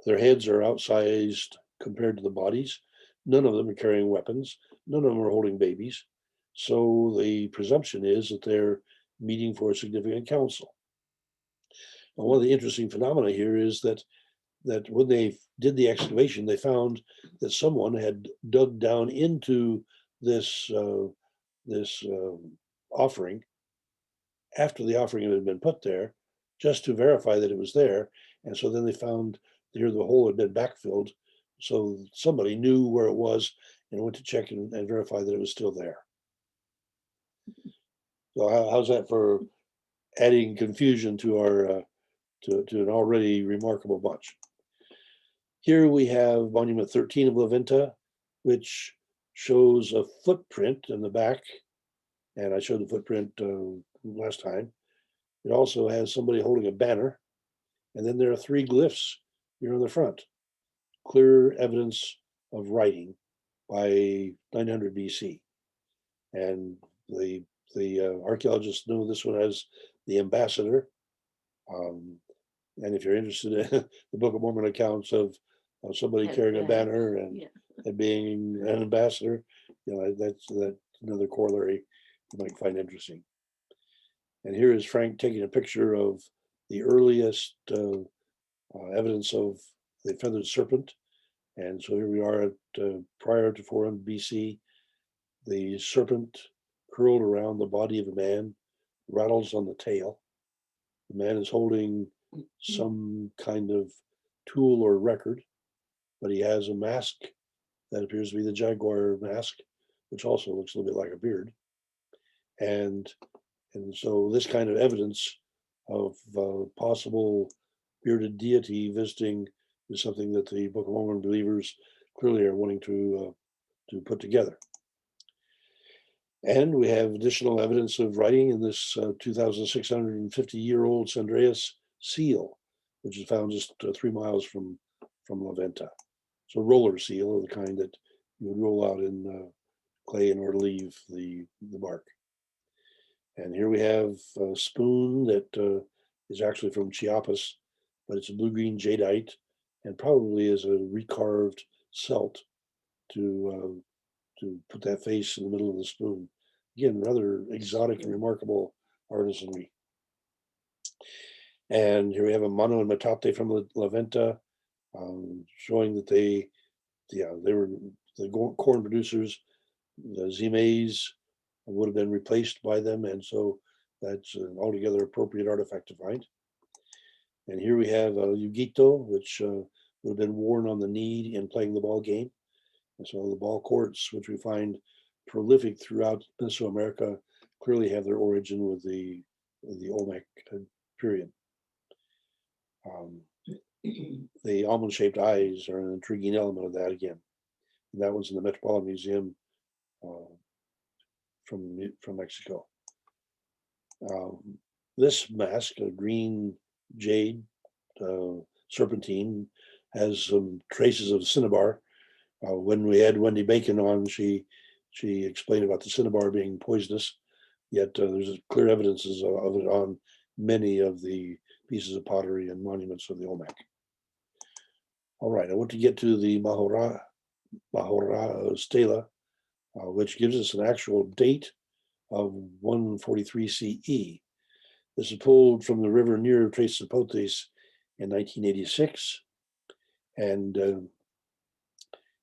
Their heads are outsized compared to the bodies. None of them are carrying weapons. None of them are holding babies. So the presumption is that they're meeting for a significant council. Now, one of the interesting phenomena here is that when they did the excavation, they found that someone had dug down into this offering after the offering had been put there, just to verify that it was there. And so then they found here the hole had been backfilled. So somebody knew where it was and went to check and verify that it was still there. So how's that for adding confusion to our to an already remarkable bunch? Here we have Monument 13 of La Venta, which shows a footprint in the back. And I showed the footprint last time. It also has somebody holding a banner. And then there are 3 glyphs here on the front. Clear evidence of writing by 900 BC. And the archaeologists know this one as the ambassador. And if you're interested in the Book of Mormon accounts of somebody carrying a banner and being an ambassador, that's another corollary you might find interesting. And here is Frank taking a picture of the earliest evidence of the feathered serpent. And so here we are at prior to 400 BC. The serpent curled around the body of a man, rattles on the tail. The man is holding some kind of tool or record, but he has a mask that appears to be the jaguar mask, which also looks a little bit like a beard. And so this kind of evidence of possible bearded deity visiting is something that the Book of Mormon believers clearly are wanting to put together. And we have additional evidence of writing in this 2,650-year-old Sandreas seal, which is found just 3 miles from La Venta. So roller seal of the kind that you would roll out in clay in order to leave the bark. And here we have a spoon that is actually from Chiapas, but it's a blue-green jadeite and probably is a recarved celt to put that face in the middle of the spoon. Again, rather exotic and remarkable artisanry. And here we have a mano and metate from La Venta, showing that they were the corn producers. The Zimes would have been replaced by them, and so that's an altogether appropriate artifact to find. And here we have a yugito, which would have been worn on the knee in playing the ball game. And so the ball courts, which we find prolific throughout Mesoamerica, clearly have their origin with the Olmec period. The almond-shaped eyes are an intriguing element of that again. And that was in the Metropolitan Museum from Mexico. This mask, a green jade serpentine, has some traces of cinnabar. When we had Wendy Bacon on, she explained about the cinnabar being poisonous, yet there's clear evidences of it on many of the pieces of pottery and monuments of the Olmec. All right, I want to get to the Mahora Stela, which gives us an actual date of 143 CE. This is pulled from the river near Tres Zapotes in 1986. And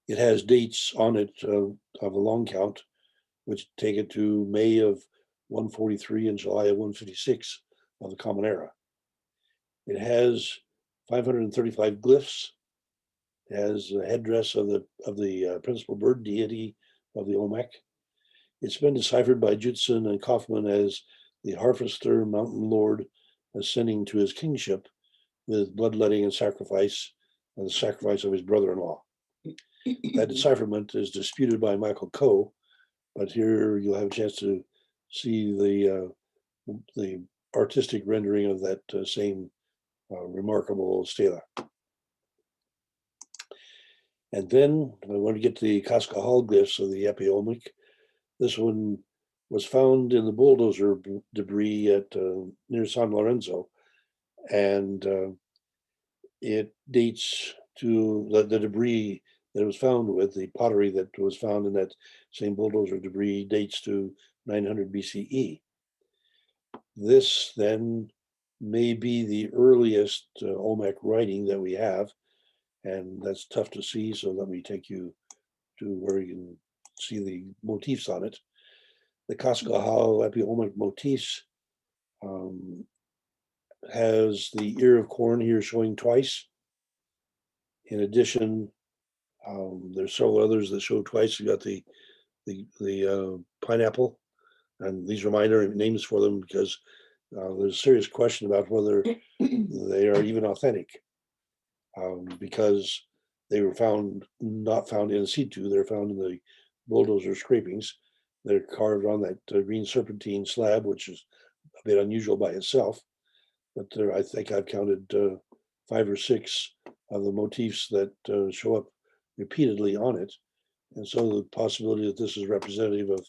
it has dates on it of a long count, which take it to May of 143 and July of 156 of the Common Era. It has 535 glyphs. It has a headdress of the principal bird deity of the Olmec. It's been deciphered by Judson and Kaufman as the harvester mountain lord ascending to his kingship with bloodletting and sacrifice, and the sacrifice of his brother-in-law. That decipherment is disputed by Michael Coe, but here you'll have a chance to see the artistic rendering of that same remarkable stela. And then I want to get to the Casca Hall glyphs of the Epi-Olmec. This one was found in the bulldozer debris at near San Lorenzo, and it dates to the debris that was found with the pottery that was found in that same bulldozer debris dates to 900 BCE. This then may be the earliest Olmec writing that we have, and that's tough to see, so let me take you to where you can see the motifs on it. The Casca Hall Epi-Olmec motifs has the ear of corn here showing twice. In addition, there's several others that show twice. You got the pineapple, and these are minor names for them because there's a serious question about whether they are even authentic, because they were not found in situ. They're found in the bulldozer scrapings. They're carved on that green serpentine slab, which is a bit unusual by itself. But I think I've counted 5 or 6 of the motifs that show up repeatedly on it. And so the possibility that this is representative of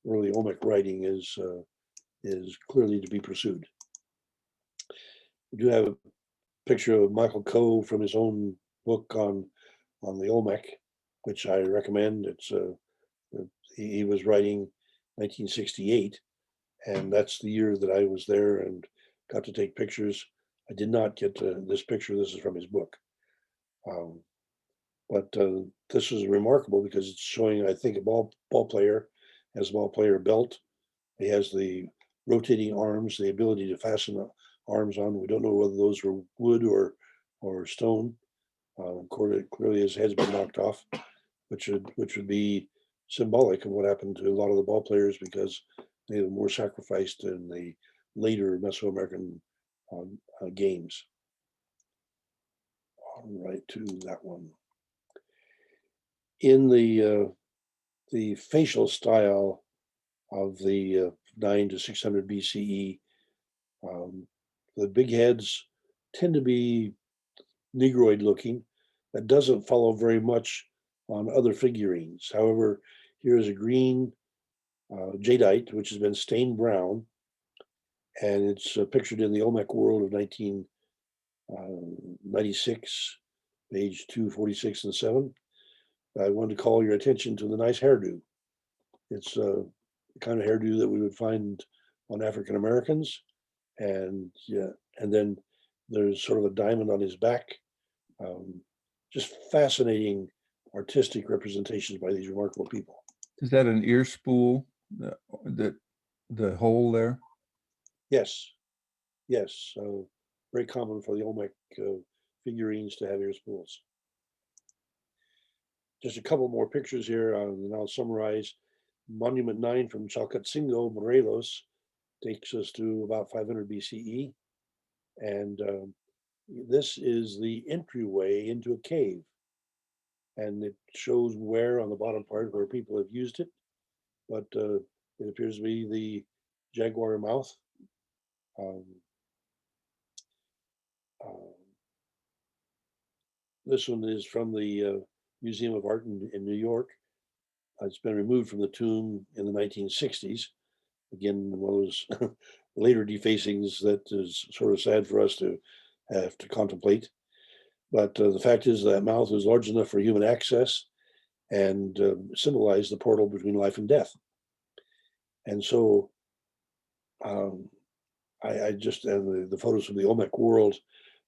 early Olmec writing is clearly to be pursued. We do have a picture of Michael Coe from his own book on the Olmec, which I recommend. It's he was writing 1968, and that's the year that I was there and got to take pictures. I did not get this picture. This is from his book. But this is remarkable because it's showing, I think, a ball player has a ball player belt. He has the rotating arms, the ability to fasten arms on. We don't know whether those were wood or stone. Clearly his head's been knocked off, which would be symbolic of what happened to a lot of the ball players because they were more sacrificed in the later Mesoamerican games. All right, to that one. In the facial style of the 9 to 600 BCE, the big heads tend to be Negroid looking. That doesn't follow very much on other figurines. However, here is a green jadeite, which has been stained brown, and it's pictured in the Olmec World of 1996, page 246 and 7. I wanted to call your attention to the nice hairdo. It's the kind of hairdo that we would find on African Americans, and then there's sort of a diamond on his back. Just fascinating artistic representations by these remarkable people. Is that an ear spool? The hole there? Yes, yes. Very common for the Olmec figurines to have ear spools. Just a couple more pictures here, and I'll summarize. Monument 9 from Chalcatzingo, Morelos, takes us to about 500 BCE. And this is the entryway into a cave. And it shows where on the bottom part where people have used it. But it appears to be the jaguar mouth. This one is from the Museum of Art in New York. It's been removed from the tomb in the 1960s. Again, one of those later defacings that is sort of sad for us to have to contemplate. But the fact is that mouth is large enough for human access and symbolized the portal between life and death. And so I just, and the photos from the Olmec world,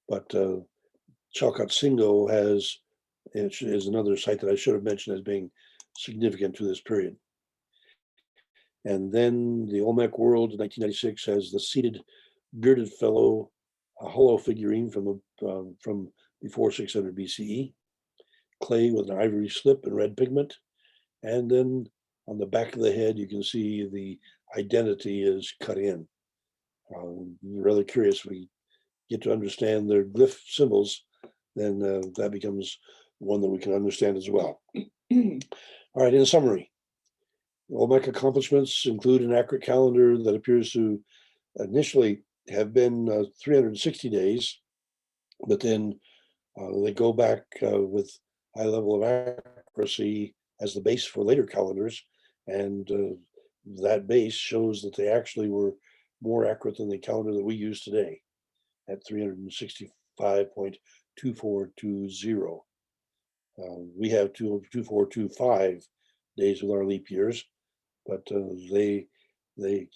but Chalcatzingo is another site that I should have mentioned as being significant to this period. And then the Olmec world in 1996 has the seated bearded fellow, a hollow figurine from before 600 BCE, clay with an ivory slip and red pigment. And then on the back of the head, you can see the identity is cut in. Rather curious. If we get to understand their glyph symbols, then that becomes one that we can understand as well. All right, in summary, Olmec accomplishments include an accurate calendar that appears to initially have been 360 days, but then they go back with high level of accuracy as the base for later calendars, and that base shows that they actually were more accurate than the calendar that we use today at 365.2420. We have 2425 days with our leap years, but they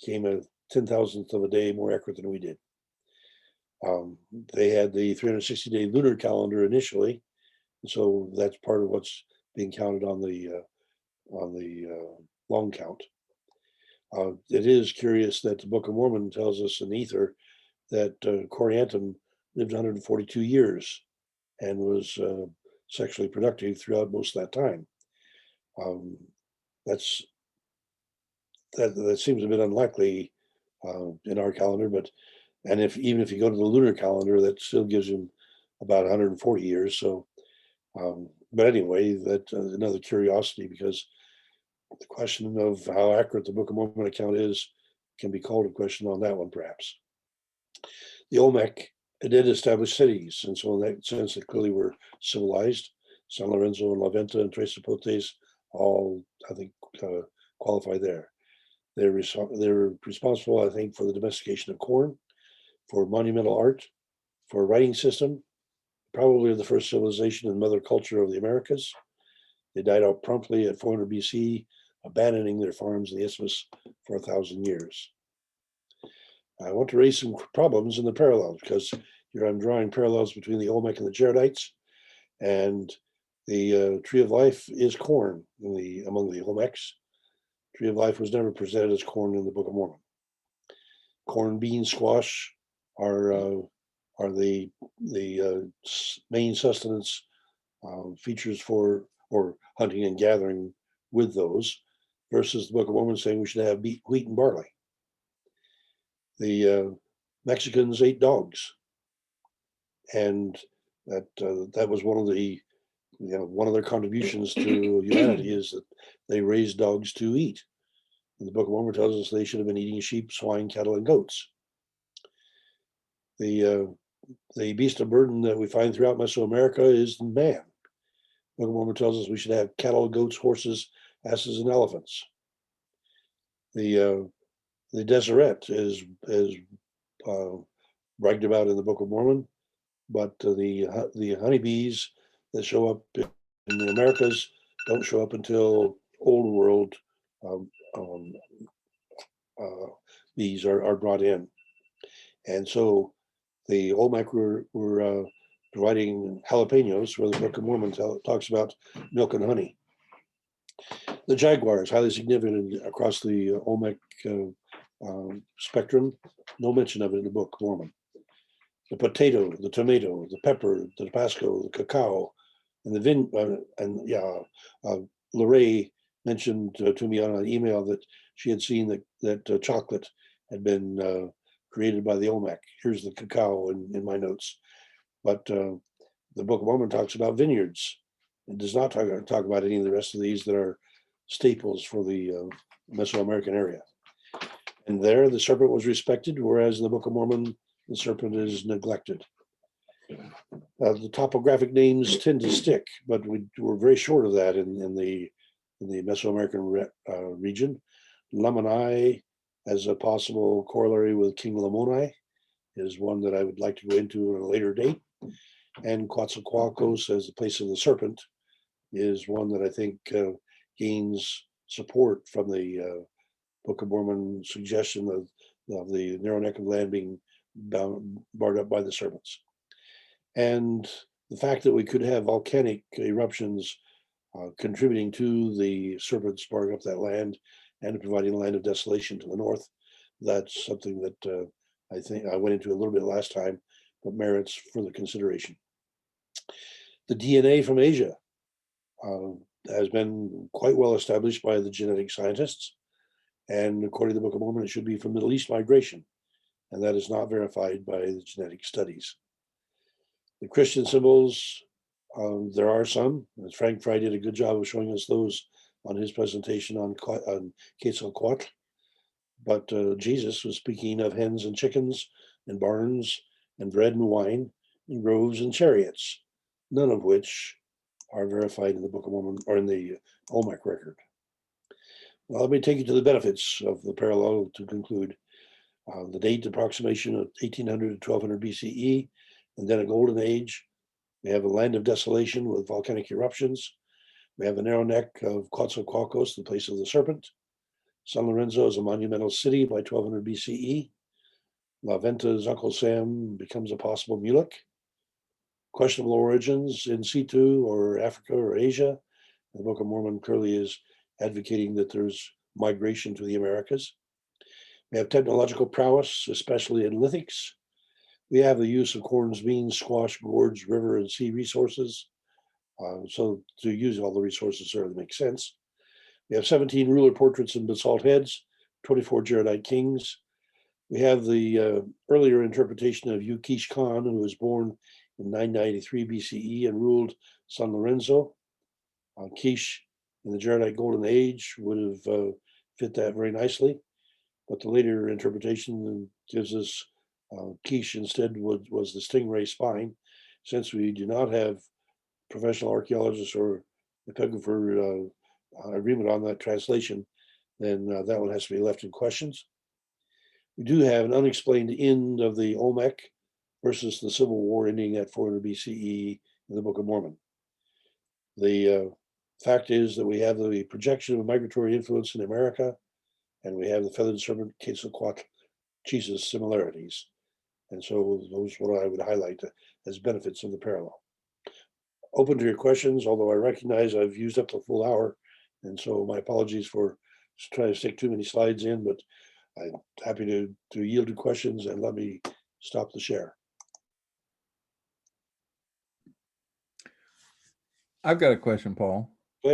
came a 10,000th of a day more accurate than we did. They had the 360-day lunar calendar initially, so that's part of what's being counted on the long count. It is curious that the Book of Mormon tells us in Ether that Coriantum lived 142 years and was sexually productive throughout most of that time. That seems a bit unlikely in our calendar, but even if you go to the lunar calendar, that still gives him about 140 years. So, but anyway, that's another curiosity, because the question of how accurate the Book of Mormon account is can be called a question on that one, perhaps. The Olmec did establish cities, and so in that sense, they clearly were civilized. San Lorenzo and La Venta and Tres Zapotes all, I think, qualify there. They're responsible, I think, for the domestication of corn, for monumental art, for a writing system, probably the first civilization and mother culture of the Americas. They died out promptly at 400 BC, abandoning their farms in the Isthmus for 1,000 years. I want to raise some problems in the parallels, because here I'm drawing parallels between the Olmec and the Jaredites, and the tree of life is corn among the Olmecs. Tree of life was never presented as corn in the Book of Mormon. Corn, bean, squash are the main sustenance features for hunting and gathering with those, versus the Book of Mormon saying we should have wheat and barley. The Mexicans ate dogs, and that was one of their contributions to humanity is that they raised dogs to eat. And the Book of Mormon tells us they should have been eating sheep, swine, cattle, and goats. The beast of burden that we find throughout Mesoamerica is man. The Book of Mormon tells us we should have cattle, goats, horses, asses, and elephants. The Deseret is bragged about in the Book of Mormon, but the honeybees that show up in the Americas don't show up until Old World bees are brought in. And so the Olmec were providing jalapenos, where the Book of Mormon talks about milk and honey. The jaguar is highly significant across the Olmec spectrum. No mention of it in the Book of Mormon. The potato, the tomato, the pepper, the Tabasco, the cacao, and Lorraine mentioned to me on an email that she had seen that chocolate had been created by the Olmec. Here's the cacao in my notes. But the Book of Mormon talks about vineyards. It does not talk about any of the rest of these that are staples for the Mesoamerican area. And there, the serpent was respected, whereas in the Book of Mormon, the serpent is neglected. The topographic names tend to stick, but we're very short of that in the Mesoamerican region. Lamani, as a possible corollary with King Lamoni, is one that I would like to go into at a later date. And Coatzacoalcos as the place of the serpent is one that I think gains support from the Book of Mormon suggestion of of the narrow neck of land being barred up by the serpents. And the fact that we could have volcanic eruptions contributing to the serpents barring up that land and providing a land of desolation to the north, that's something that I think I went into a little bit last time, but merits further consideration. The DNA from Asia has been quite well established by the genetic scientists. And according to the Book of Mormon, it should be from Middle East migration. And that is not verified by the genetic studies. The Christian symbols, there are some. As Frank Fry did a good job of showing us those on his presentation on Quetzalcoatl. But Jesus was speaking of hens and chickens and barns and bread and wine and groves and chariots, none of which are verified in the Book of Mormon or in the Olmec record. Well, let me take you to the benefits of the parallel to conclude. The date approximation of 1800 to 1200 BCE, and then a golden age. We have a land of desolation with volcanic eruptions. We have a narrow neck of Quetzalcoatl, the place of the serpent. San Lorenzo is a monumental city by 1200 BCE. La Venta's Uncle Sam becomes a possible Mulek. Questionable origins in situ or Africa or Asia. The Book of Mormon clearly is advocating that there's migration to the Americas. We have technological prowess, especially in lithics. We have the use of corns, beans, squash, gourds, river, and sea resources. So to use all the resources certainly makes sense. We have 17 ruler portraits and basalt heads, 24 Jaredite kings. We have the earlier interpretation of Ukish Khan, who was born in 993 BCE and ruled San Lorenzo. Kish in the Jaredite Golden Age would have fit that very nicely. But the later interpretation gives us Kish instead was the stingray spine. Since we do not have professional archaeologists or epigrapher agreement on that translation, then that one has to be left in questions. We do have an unexplained end of the Olmec versus the Civil War ending at 400 BCE in the Book of Mormon. The fact is that we have the projection of a migratory influence in America, and we have the feathered serpent Quetzalcoatl Jesus similarities. And so those are what I would highlight as benefits of the parallel. Open to your questions, although I recognize I've used up the full hour. And so my apologies for trying to stick too many slides in, but I'm happy to yield to questions and let me stop the share. I've got a question, Paul.